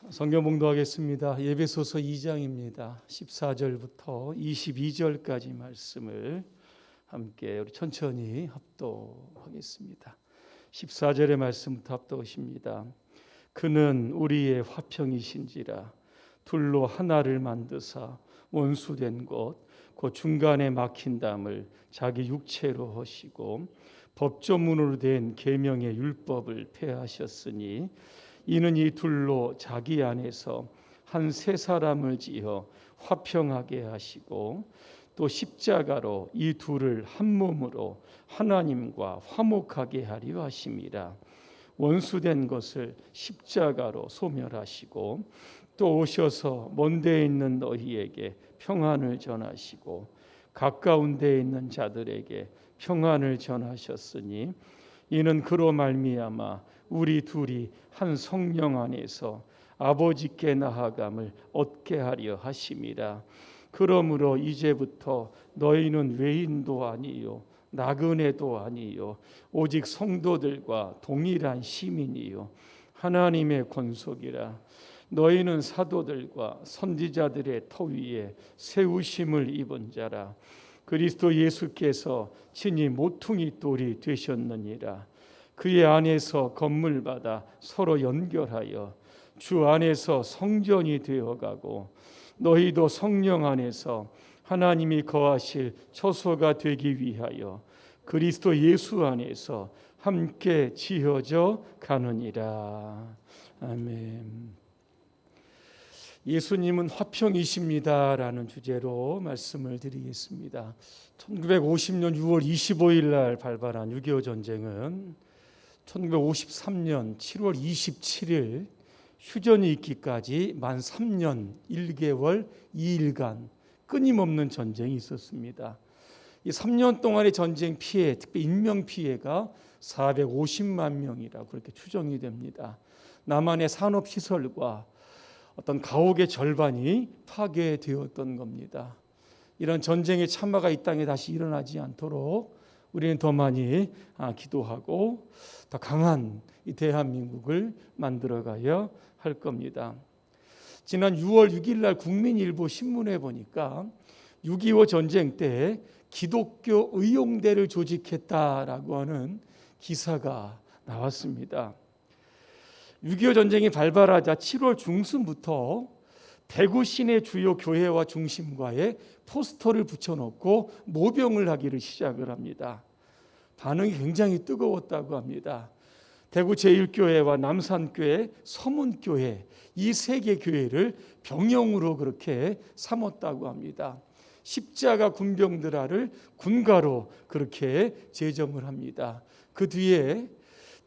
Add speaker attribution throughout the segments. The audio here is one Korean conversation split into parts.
Speaker 1: 성경 봉독하겠습니다. 에베소서 2장입니다. 14절부터 22절까지 말씀을 함께 우리 천천히 합독하겠습니다. 14절의 말씀부터 합독하십니다. 그는 우리의 화평이신지라 둘로 하나를 만드사 원수된 곧 중간에 막힌 담을 자기 육체로 하시고 법조문으로 된 계명의 율법을 폐하셨으니 이는 이 둘로 자기 안에서 한 세 사람을 지어 화평하게 하시고 또 십자가로 이 둘을 한 몸으로 하나님과 화목하게 하려 하심이라. 원수된 것을 십자가로 소멸하시고 또 오셔서 먼 데에 있는 너희에게 평안을 전하시고 가까운 데에 있는 자들에게 평안을 전하셨으니 이는 그로 말미암아 우리 둘이 한 성령 안에서 아버지께 나아감을 얻게 하려 하심이라. 그러므로 이제부터 너희는 외인도 아니요 나그네도 아니요 오직 성도들과 동일한 시민이요 하나님의 권속이라. 너희는 사도들과 선지자들의 터 위에 세우심을 입은 자라. 그리스도 예수께서 친히 모퉁이 돌이 되셨느니라. 그의 안에서 건물 받아 서로 연결하여 주 안에서 성전이 되어가고 너희도 성령 안에서 하나님이 거하실 처소가 되기 위하여 그리스도 예수 안에서 함께 지어져 가느니라. 아멘. 예수님은 화평이십니다라는 주제로 말씀을 드리겠습니다. 1950년 6월 25일 날 발발한 6.25 전쟁은 1953년 7월 27일 휴전이 있기까지 만 3년 1개월 2일간 끊임없는 전쟁이 있었습니다. 이 3년 동안의 전쟁 피해, 특히 인명 피해가 450만 명이라고 그렇게 추정이 됩니다. 남한의 산업시설과 어떤 가옥의 절반이 파괴되었던 겁니다. 이런 전쟁의 참화가 이 땅에 다시 일어나지 않도록 우리는 더 많이 기도하고 더 강한 이 대한민국을 만들어가야 할 겁니다. 지난 6월 6일 날 국민일보 신문에 보니까 6.25 전쟁 때 기독교 의용대를 조직했다라고 하는 기사가 나왔습니다. 6.25 전쟁이 발발하자 7월 중순부터 대구 시내 주요 교회와 중심가에 포스터를 붙여놓고 모병을 하기를 시작을 합니다. 반응이 굉장히 뜨거웠다고 합니다. 대구 제1교회와 남산교회, 서문교회 이 세 개 교회를 병영으로 그렇게 삼았다고 합니다. 십자가 군병들아를 군가로 그렇게 제정을 합니다. 그 뒤에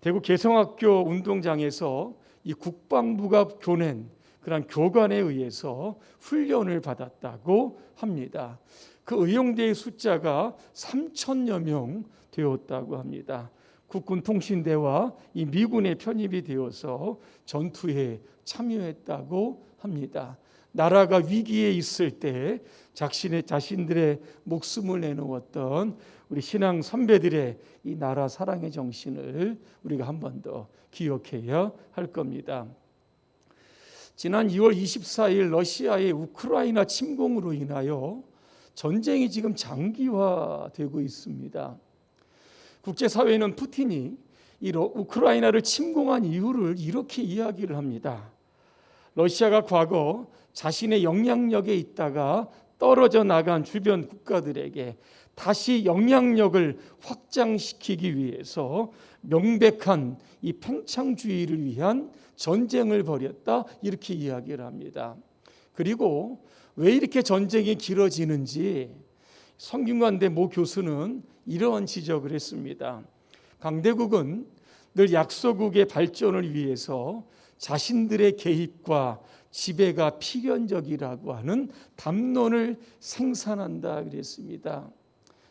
Speaker 1: 대구 개성학교 운동장에서 이 국방부가 교낸 그런 교관에 의해서 훈련을 받았다고 합니다. 그 의용대의 숫자가 3,000여 명 되었다고 합니다. 국군통신대와 이 미군에 편입이 되어서 전투에 참여했다고 합니다. 나라가 위기에 있을 때 자신들의 목숨을 내놓았던 우리 신앙 선배들의 이 나라 사랑의 정신을 우리가 한 번 더 기억해야 할 겁니다. 지난 2월 24일 러시아의 우크라이나 침공으로 인하여 전쟁이 지금 장기화되고 있습니다. 국제사회는 푸틴이 우크라이나를 침공한 이유를 이렇게 이야기를 합니다. 러시아가 과거 자신의 영향력에 있다가 떨어져 나간 주변 국가들에게 다시 영향력을 확장시키기 위해서 명백한 이 팽창주의를 위한 전쟁을 벌였다 이렇게 이야기를 합니다. 그리고 왜 이렇게 전쟁이 길어지는지 성균관대 모 교수는 이러한 지적을 했습니다. 강대국은 늘 약소국의 발전을 위해서 자신들의 개입과 지배가 필연적이라고 하는 담론을 생산한다 그랬습니다.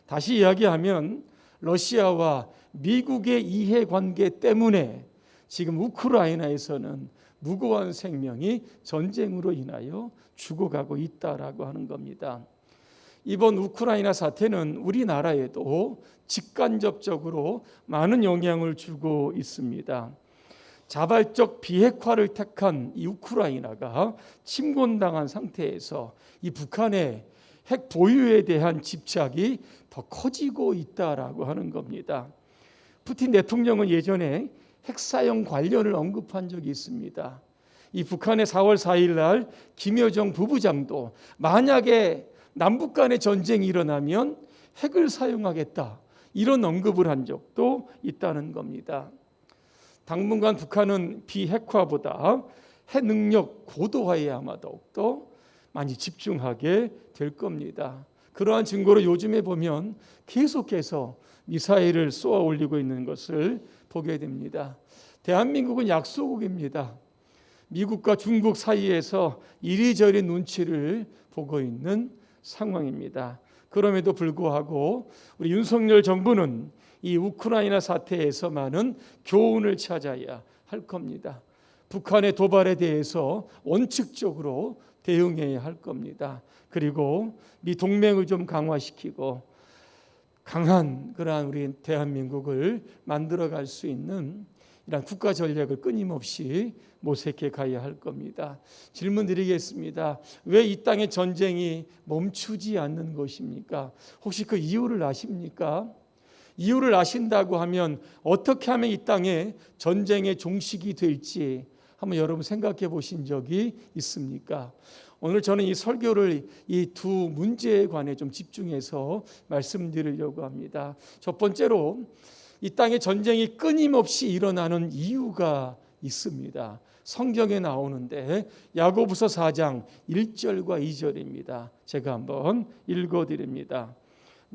Speaker 1: 다시 이야기하면 러시아와 미국의 이해관계 때문에 지금 우크라이나에서는 무고한 생명이 전쟁으로 인하여 죽어가고 있다라고 하는 겁니다. 이번 우크라이나 사태는 우리나라에도 직간접적으로 많은 영향을 주고 있습니다. 자발적 비핵화를 택한 이 우크라이나가 침공당한 상태에서 이 북한의 핵 보유에 대한 집착이 더 커지고 있다라고 하는 겁니다. 푸틴 대통령은 예전에 핵사용 관련을 언급한 적이 있습니다. 이 북한의 4월 4일 날 김여정 부부장도 만약에 남북 간의 전쟁이 일어나면 핵을 사용하겠다, 이런 언급을 한 적도 있다는 겁니다. 당분간 북한은 비핵화보다 핵 능력 고도화에 아마 더욱더 많이 집중하게 될 겁니다. 그러한 증거로 요즘에 보면 계속해서 미사일을 쏘아 올리고 있는 것을 보게 됩니다. 대한민국은 약소국입니다. 미국과 중국 사이에서 이리저리 눈치를 보고 있는 상황입니다. 그럼에도 불구하고 우리 윤석열 정부는 이 우크라이나 사태에서 많은 교훈을 찾아야 할 겁니다. 북한의 도발에 대해서 원칙적으로 대응해야 할 겁니다. 그리고 미 동맹을 좀 강화시키고 강한 그러한 우리 대한민국을 만들어갈 수 있는 이런 국가 전략을 끊임없이 모색해 가야 할 겁니다. 질문 드리겠습니다. 왜 이 땅의 전쟁이 멈추지 않는 것입니까? 혹시 그 이유를 아십니까? 이유를 아신다고 하면 어떻게 하면 이 땅에 전쟁의 종식이 될지 한번 여러분 생각해 보신 적이 있습니까? 오늘 저는 이 설교를 이 두 문제에 관해 좀 집중해서 말씀드리려고 합니다. 첫 번째로 이 땅에 전쟁이 끊임없이 일어나는 이유가 있습니다. 성경에 나오는데 야고보서 4장 1절과 2절입니다. 제가 한번 읽어드립니다.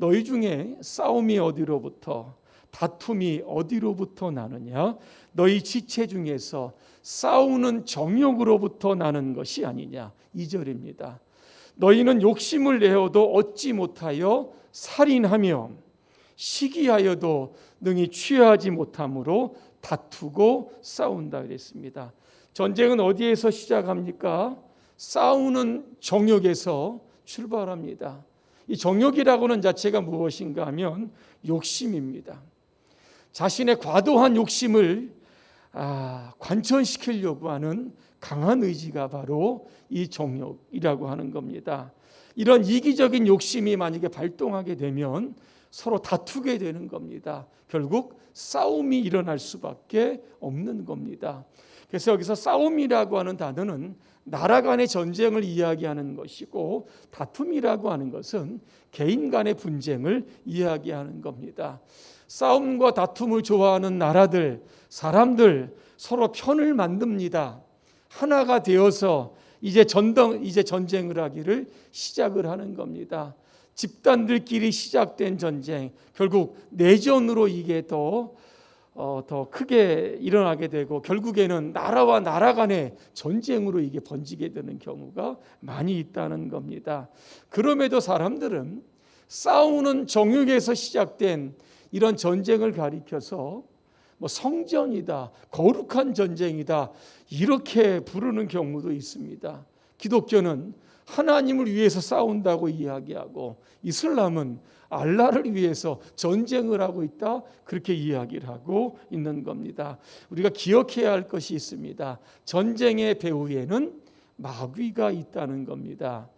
Speaker 1: 너희 중에 싸움이 어디로부터 다툼이 어디로부터 나느냐? 너희 지체 중에서 싸우는 정욕으로부터 나는 것이 아니냐? 2절입니다. 너희는 욕심을 내어도 얻지 못하여 살인하며 시기하여도 능히 취하지 못함으로 다투고 싸운다 그랬습니다. 전쟁은 어디에서 시작합니까? 싸우는 정욕에서 출발합니다. 이 정욕이라고는 자체가 무엇인가 하면 욕심입니다. 자신의 과도한 욕심을 관천시키려고 하는 강한 의지가 바로 이 정욕이라고 하는 겁니다. 이런 이기적인 욕심이 만약에 발동하게 되면 서로 다투게 되는 겁니다. 결국 싸움이 일어날 수밖에 없는 겁니다. 그래서 여기서 싸움이라고 하는 단어는 나라 간의 전쟁을 이야기하는 것이고, 다툼이라고 하는 것은 개인 간의 분쟁을 이야기하는 겁니다. 싸움과 다툼을 좋아하는 나라들, 사람들 서로 편을 만듭니다. 하나가 되어서 이제 전쟁을 하기를 시작을 하는 겁니다. 집단들끼리 시작된 전쟁, 결국 내전으로 이게 더 크게 일어나게 되고 결국에는 나라와 나라 간의 전쟁으로 이게 번지게 되는 경우가 많이 있다는 겁니다. 그럼에도 사람들은 싸우는 정욕에서 시작된 이런 전쟁을 가리켜서 성전이다, 거룩한 전쟁이다, 이렇게 부르는 경우도 있습니다. 기독교는 하나님을 위해서 싸운다고 이야기하고, 이슬람은 알라를 위해서 전쟁을 하고 있다, 그렇게 이야기를 하고 있는 겁니다. 우리가 기억해야 할 것이 있습니다. 전쟁의 배후에는 마귀가 있다는 겁니다.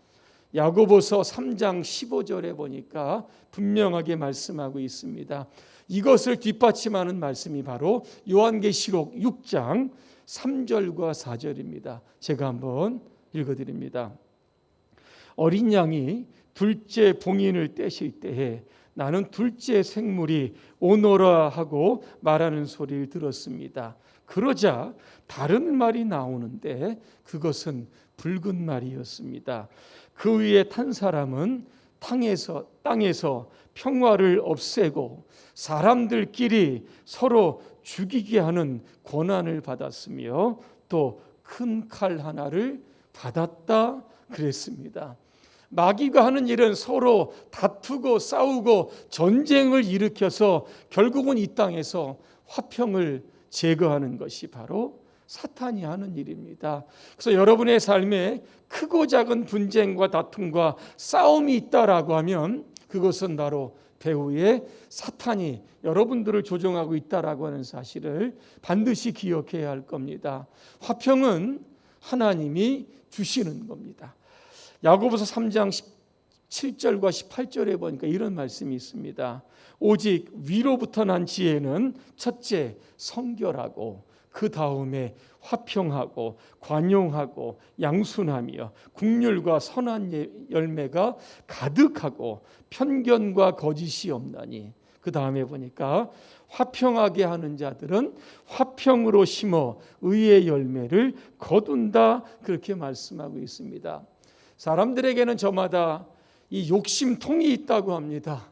Speaker 1: 야고보서 3장 15절에 보니까 분명하게 말씀하고 있습니다. 이것을 뒷받침하는 말씀이 바로 요한계시록 6장 3절과 4절입니다. 제가 한번 읽어드립니다. 어린 양이 둘째 봉인을 떼실 때에 나는 둘째 생물이 오너라 하고 말하는 소리를 들었습니다. 그러자 다른 말이 나오는데 그것은 붉은 말이었습니다. 그 위에 탄 사람은 땅에서 평화를 없애고 사람들끼리 서로 죽이게 하는 권한을 받았으며 또 큰 칼 하나를 받았다 그랬습니다. 마귀가 하는 일은 서로 다투고 싸우고 전쟁을 일으켜서 결국은 이 땅에서 화평을 제거하는 것이 바로 사탄이 하는 일입니다. 그래서 여러분의 삶에 크고 작은 분쟁과 다툼과 싸움이 있다라고 하면 그것은 바로 배후에 사탄이 여러분들을 조종하고 있다라고 하는 사실을 반드시 기억해야 할 겁니다. 화평은 하나님이 주시는 겁니다. 야고보서 3장 17절과 18절에 보니까 이런 말씀이 있습니다. 오직 위로부터 난 지혜는 첫째 성결하고 그 다음에 화평하고 관용하고 양순하며 긍휼과 선한 열매가 가득하고 편견과 거짓이 없나니, 그 다음에 보니까 화평하게 하는 자들은 화평으로 심어 의의 열매를 거둔다, 그렇게 말씀하고 있습니다. 사람들에게는 저마다 이 욕심통이 있다고 합니다.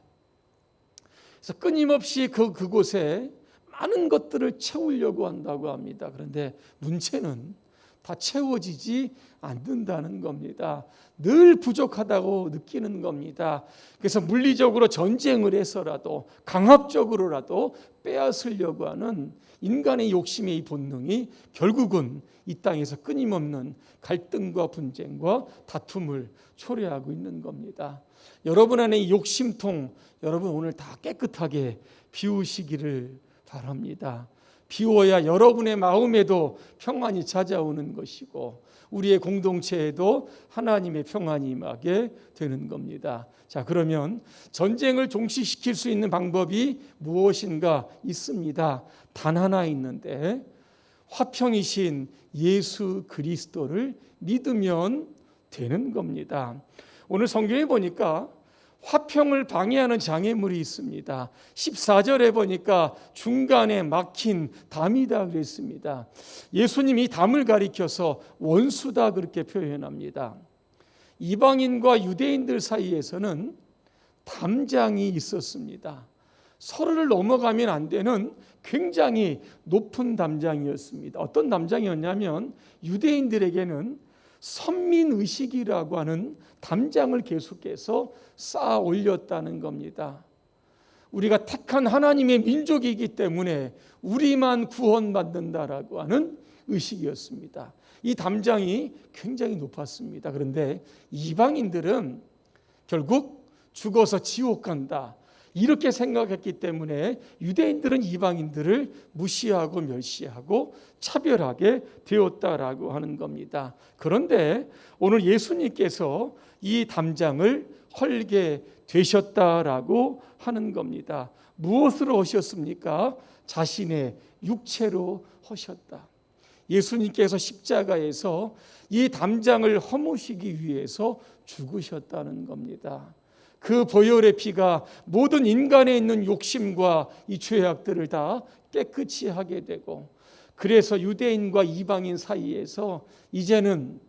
Speaker 1: 그래서 끊임없이 그곳에 많은 것들을 채우려고 한다고 합니다. 그런데 문제는 다 채워지지 않는다는 겁니다. 늘 부족하다고 느끼는 겁니다. 그래서 물리적으로 전쟁을 해서라도 강압적으로라도 빼앗으려고 하는 인간의 욕심의 이 본능이 결국은 이 땅에서 끊임없는 갈등과 분쟁과 다툼을 초래하고 있는 겁니다. 여러분 안에 이 욕심통, 여러분 오늘 다 깨끗하게 비우시기를 바랍니다. 비워야 여러분의 마음에도 평안이 찾아오는 것이고 우리의 공동체에도 하나님의 평안이 임하게 되는 겁니다. 자, 그러면 전쟁을 종식시킬 수 있는 방법이 무엇인가 있습니다. 단 하나 있는데, 화평이신 예수 그리스도를 믿으면 되는 겁니다. 오늘 성경에 보니까 화평을 방해하는 장애물이 있습니다. 14절에 보니까 중간에 막힌 담이다 그랬습니다. 예수님이 담을 가리켜서 원수다 그렇게 표현합니다. 이방인과 유대인들 사이에서는 담장이 있었습니다. 서로를 넘어가면 안 되는 굉장히 높은 담장이었습니다. 어떤 담장이었냐면 유대인들에게는 선민의식이라고 하는 담장을 계속해서 쌓아 올렸다는 겁니다. 우리가 택한 하나님의 민족이기 때문에 우리만 구원받는다라고 하는 의식이었습니다. 이 담장이 굉장히 높았습니다. 그런데 이방인들은 결국 죽어서 지옥 간다, 이렇게 생각했기 때문에 유대인들은 이방인들을 무시하고 멸시하고 차별하게 되었다라고 하는 겁니다. 그런데 오늘 예수님께서 이 담장을 헐게 되셨다라고 하는 겁니다. 무엇으로 하셨습니까? 자신의 육체로 하셨다. 예수님께서 십자가에서 이 담장을 허무시기 위해서 죽으셨다는 겁니다. 그 보혈의 피가 모든 인간에 있는 욕심과 이 죄악들을 다 깨끗이 하게 되고, 그래서 유대인과 이방인 사이에서 이제는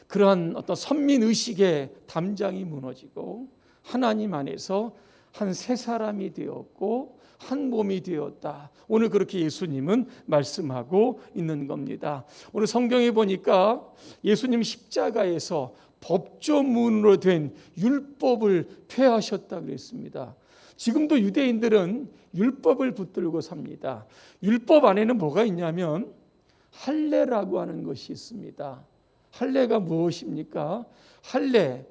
Speaker 1: 그러한 어떤 선민의식의 담장이 무너지고 하나님 안에서 한 새 사람이 되었고 한 몸이 되었다. 오늘 그렇게 예수님은 말씀하고 있는 겁니다. 오늘 성경에 보니까 예수님 십자가에서 법조문으로 된 율법을 폐하셨다 그랬습니다. 지금도 유대인들은 율법을 붙들고 삽니다. 율법 안에는 뭐가 있냐면 할례라고 하는 것이 있습니다. 할례가 무엇입니까? 할례,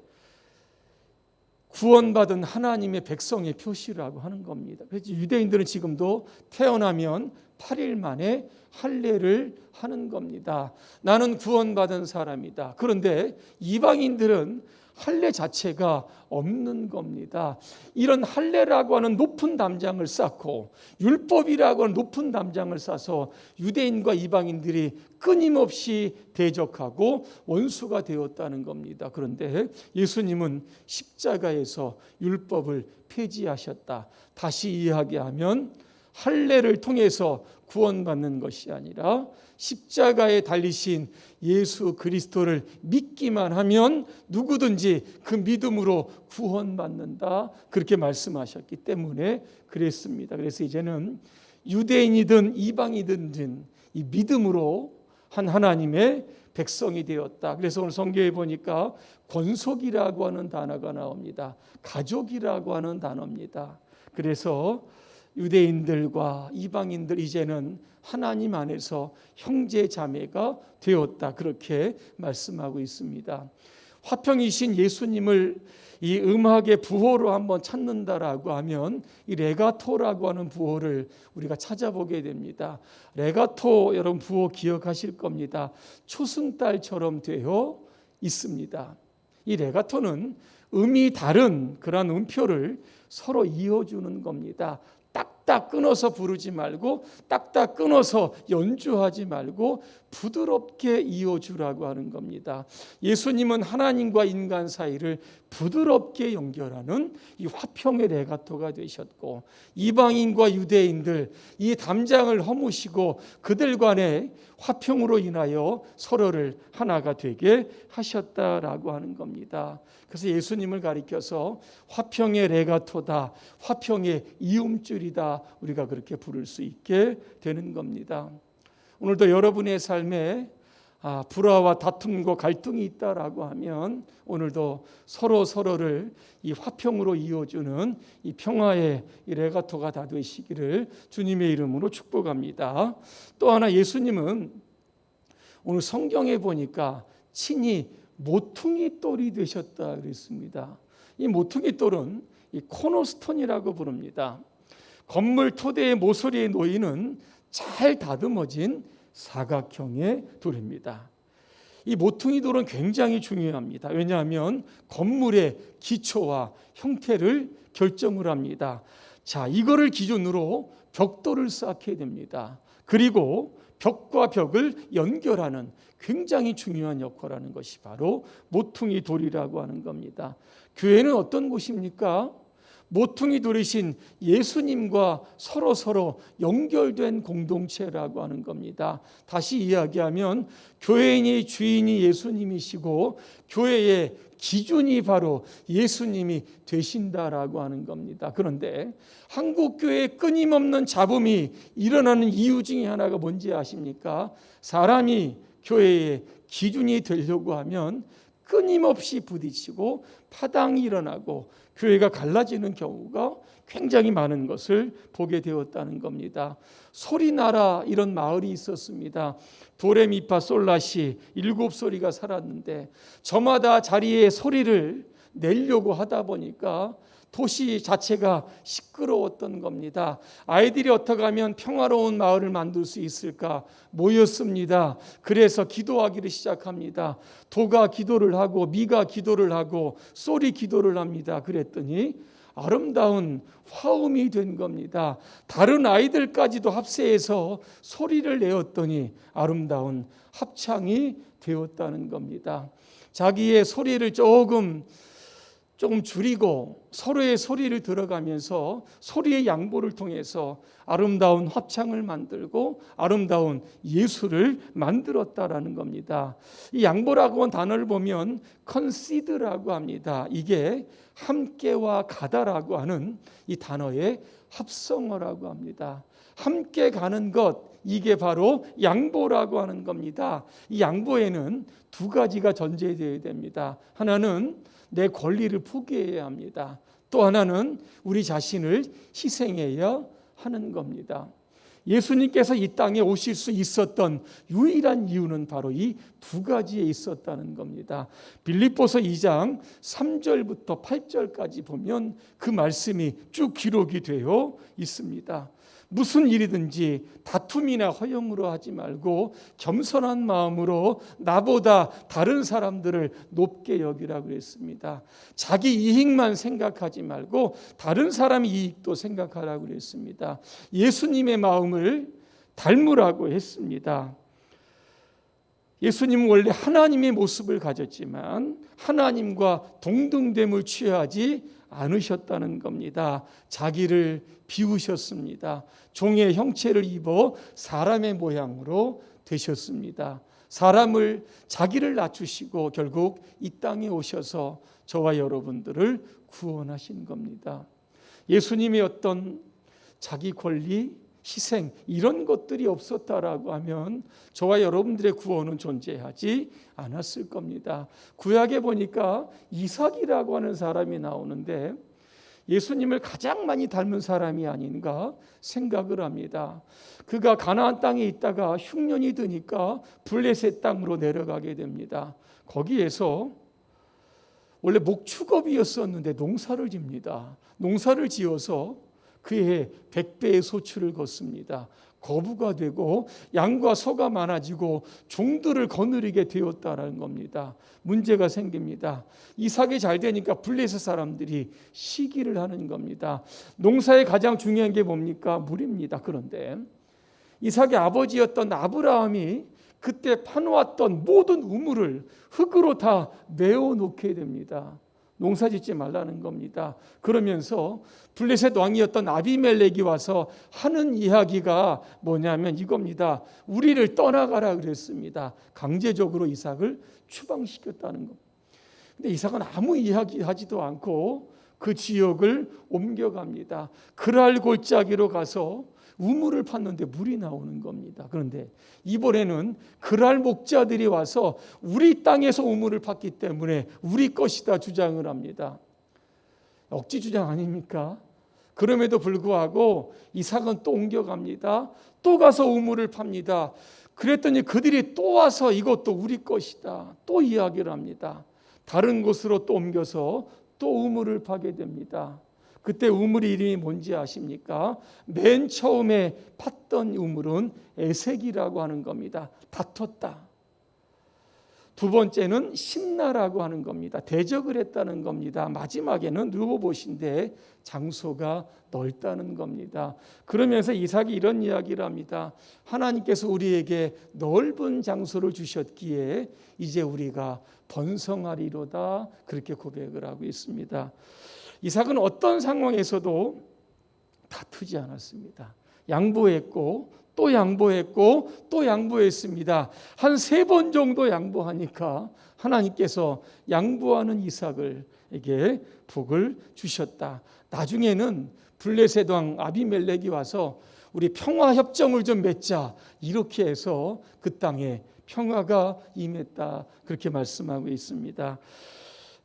Speaker 1: 구원받은 하나님의 백성의 표시라고 하는 겁니다. 그래서 유대인들은 지금도 태어나면 8일 만에 할례를 하는 겁니다. 나는 구원받은 사람이다. 그런데 이방인들은 할례 자체가 없는 겁니다. 이런 할례라고 하는 높은 담장을 쌓고 율법이라고 하는 높은 담장을 쌓아서 유대인과 이방인들이 끊임없이 대적하고 원수가 되었다는 겁니다. 그런데 예수님은 십자가에서 율법을 폐지하셨다. 다시 이야기하면 할례를 통해서 구원받는 것이 아니라 십자가에 달리신 예수 그리스도를 믿기만 하면 누구든지 그 믿음으로 구원받는다, 그렇게 말씀하셨기 때문에 그랬습니다. 그래서 이제는 유대인이든 이방인이든 이 믿음으로 한 하나님의 백성이 되었다. 그래서 오늘 성경에 보니까 권속이라고 하는 단어가 나옵니다. 가족이라고 하는 단어입니다. 그래서 유대인들과 이방인들 이제는 하나님 안에서 형제 자매가 되었다, 그렇게 말씀하고 있습니다. 화평이신 예수님을 이 음악의 부호로 한번 찾는다라고 하면 이 레가토라고 하는 부호를 우리가 찾아보게 됩니다. 레가토 여러분 부호 기억하실 겁니다. 초승달처럼 되어 있습니다. 이 레가토는 음이 다른 그러한 음표를 서로 이어주는 겁니다. 딱딱 끊어서 부르지 말고 딱딱 끊어서 연주하지 말고 부드럽게 이어주라고 하는 겁니다. 예수님은 하나님과 인간 사이를 부드럽게 연결하는 이 화평의 레가토가 되셨고, 이방인과 유대인들 이 담장을 허무시고 그들 간의 화평으로 인하여 서로를 하나가 되게 하셨다라고 하는 겁니다. 그래서 예수님을 가리켜서 화평의 레가토다, 화평의 이음줄이다, 우리가 그렇게 부를 수 있게 되는 겁니다. 오늘도 여러분의 삶에 불화와 다툼과 갈등이 있다라고 하면 오늘도 서로를 이 화평으로 이어주는 이 평화의 이 레가토가 다 되시기를 주님의 이름으로 축복합니다. 또 하나, 예수님은 오늘 성경에 보니까 친히 모퉁이 돌이 되셨다 그랬습니다. 이 모퉁이 돌은 이 코너스톤이라고 부릅니다. 건물 토대의 모서리에 놓이는 잘 다듬어진 사각형의 돌입니다. 이 모퉁이 돌은 굉장히 중요합니다. 왜냐하면 건물의 기초와 형태를 결정을 합니다. 자, 이거를 기준으로 벽돌을 쌓게 됩니다. 그리고 벽과 벽을 연결하는 굉장히 중요한 역할을 하는 것이 바로 모퉁이 돌이라고 하는 겁니다. 교회는 어떤 곳입니까? 모퉁이 돌이신 예수님과 서로 연결된 공동체라고 하는 겁니다. 다시 이야기하면 교회인의 주인이 예수님이시고 교회의 기준이 바로 예수님이 되신다라고 하는 겁니다. 그런데 한국교회에 끊임없는 잡음이 일어나는 이유 중에 하나가 뭔지 아십니까? 사람이 교회의 기준이 되려고 하면 끊임없이 부딪히고 파당이 일어나고 교회가 갈라지는 경우가 굉장히 많은 것을 보게 되었다는 겁니다. 소리나라 이런 마을이 있었습니다. 도레미파솔라시 7소리가 살았는데 저마다 자리에 소리를 내려고 하다 보니까 도시 자체가 시끄러웠던 겁니다. 아이들이 어떻게 하면 평화로운 마을을 만들 수 있을까 모였습니다. 그래서 기도하기를 시작합니다. 도가 기도를 하고 미가 기도를 하고 솔이 기도를 합니다. 그랬더니 아름다운 화음이 된 겁니다. 다른 아이들까지도 합세해서 소리를 내었더니 아름다운 합창이 되었다는 겁니다. 자기의 소리를 조금 줄이고 서로의 소리를 들어가면서 소리의 양보를 통해서 아름다운 합창을 만들고 아름다운 예술을 만들었다라는 겁니다. 이 양보라고 하는 단어를 보면 컨시드라고 합니다. 이게 함께와 가다라고 하는 이 단어의 합성어라고 합니다. 함께 가는 것, 이게 바로 양보라고 하는 겁니다. 이 양보에는 두 가지가 전제되어야 됩니다. 하나는 내 권리를 포기해야 합니다. 또 하나는 우리 자신을 희생해야 하는 겁니다. 예수님께서 이 땅에 오실 수 있었던 유일한 이유는 바로 이 두 가지에 있었다는 겁니다. 빌립보서 2장 3절부터 8절까지 보면 그 말씀이 쭉 기록이 되어 있습니다. 무슨 일이든지 다툼이나 허용으로 하지 말고 겸손한 마음으로 나보다 다른 사람들을 높게 여기라고 그랬습니다. 자기 이익만 생각하지 말고 다른 사람의 이익도 생각하라고 그랬습니다. 예수님의 마음을 닮으라고 했습니다. 예수님은 원래 하나님의 모습을 가졌지만 하나님과 동등됨을 취하지 않으셨다는 겁니다. 자기를 비우셨습니다. 종의 형체를 입어 사람의 모양으로 되셨습니다. 자기를 낮추시고 결국 이 땅에 오셔서 저와 여러분들을 구원하신 겁니다. 예수님의 어떤 자기 권리, 희생 이런 것들이 없었다라고 하면 저와 여러분들의 구원은 존재하지 않았을 겁니다. 구약에 보니까 이삭이라고 하는 사람이 나오는데 예수님을 가장 많이 닮은 사람이 아닌가 생각을 합니다. 그가 가나안 땅에 있다가 흉년이 드니까 블레셋 땅으로 내려가게 됩니다. 거기에서 원래 목축업이었었는데 농사를 집니다. 농사를 지어서 그해 100배의 소출을 걷습니다. 거부가 되고 양과 소가 많아지고 종들을 거느리게 되었다는 겁니다. 문제가 생깁니다. 이삭이 잘 되니까 블레셋 사람들이 시기를 하는 겁니다. 농사의 가장 중요한 게 뭡니까? 물입니다. 그런데 이삭의 아버지였던 아브라함이 그때 파놓았던 모든 우물을 흙으로 다 메워놓게 됩니다. 농사 짓지 말라는 겁니다. 그러면서 블레셋 왕이었던 아비멜렉이 와서 하는 이야기가 뭐냐면 이겁니다. 우리를 떠나가라 그랬습니다. 강제적으로 이삭을 추방시켰다는 것. 근데 이삭은 아무 이야기하지도 않고 그 지역을 옮겨갑니다. 그랄 골짜기로 가서 우물을 팠는데 물이 나오는 겁니다. 그런데 이번에는 그랄 목자들이 와서 우리 땅에서 우물을 팠기 때문에 우리 것이다 주장을 합니다. 억지 주장 아닙니까? 그럼에도 불구하고 이삭은 또 옮겨갑니다. 또 가서 우물을 팝니다. 그랬더니 그들이 또 와서 이것도 우리 것이다 또 이야기를 합니다. 다른 곳으로 또 옮겨서 또 우물을 파게 됩니다. 그때 우물 이름이 뭔지 아십니까? 맨 처음에 팠던 우물은 에색이라고 하는 겁니다. 다퉜다. 두 번째는 심나라고 하는 겁니다. 대적을 했다는 겁니다. 마지막에는 르호봇인데 장소가 넓다는 겁니다. 그러면서 이삭이 이런 이야기를 합니다. 하나님께서 우리에게 넓은 장소를 주셨기에 이제 우리가 번성하리로다 그렇게 고백을 하고 있습니다. 이삭은 어떤 상황에서도 다투지 않았습니다. 양보했고 또 양보했고 또 양보했습니다. 한 3번 정도 양보하니까 하나님께서 양보하는 이삭에게 복을 주셨다. 나중에는 블레셋 왕 아비멜렉이 와서 우리 평화 협정을 좀 맺자 이렇게 해서 그 땅에 평화가 임했다 그렇게 말씀하고 있습니다.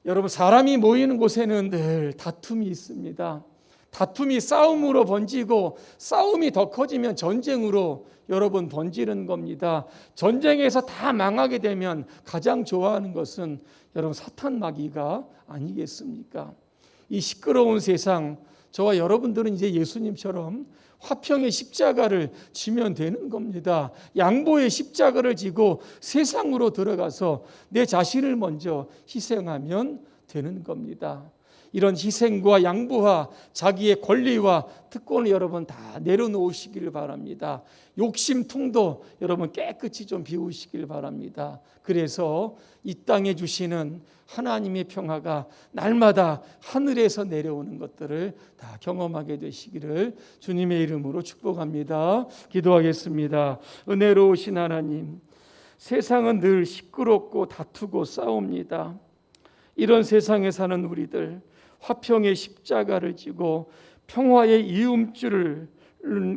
Speaker 1: 여러분 사람이 모이는 곳에는 늘 다툼이 있습니다. 다툼이 싸움으로 번지고 싸움이 더 커지면 전쟁으로 여러분 번지는 겁니다. 전쟁에서 다 망하게 되면 가장 좋아하는 것은 여러분 사탄 마귀가 아니겠습니까? 이 시끄러운 세상 저와 여러분들은 이제 예수님처럼 화평의 십자가를 지면 되는 겁니다. 양보의 십자가를 지고 세상으로 들어가서 내 자신을 먼저 희생하면 되는 겁니다. 이런 희생과 양보와 자기의 권리와 특권을 여러분 다 내려놓으시기를 바랍니다. 욕심통도 여러분 깨끗이 좀 비우시길 바랍니다. 그래서 이 땅에 주시는 하나님의 평화가 날마다 하늘에서 내려오는 것들을 다 경험하게 되시기를 주님의 이름으로 축복합니다. 기도하겠습니다. 은혜로우신 하나님, 세상은 늘 시끄럽고 다투고 싸웁니다. 이런 세상에 사는 우리들 화평의 십자가를 지고 평화의 이음줄을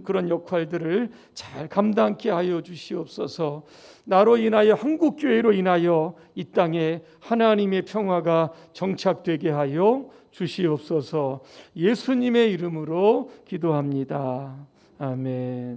Speaker 1: 그런 역할들을 잘 감당케 하여 주시옵소서. 나로 인하여 한국교회로 인하여 이 땅에 하나님의 평화가 정착되게 하여 주시옵소서. 예수님의 이름으로 기도합니다. 아멘.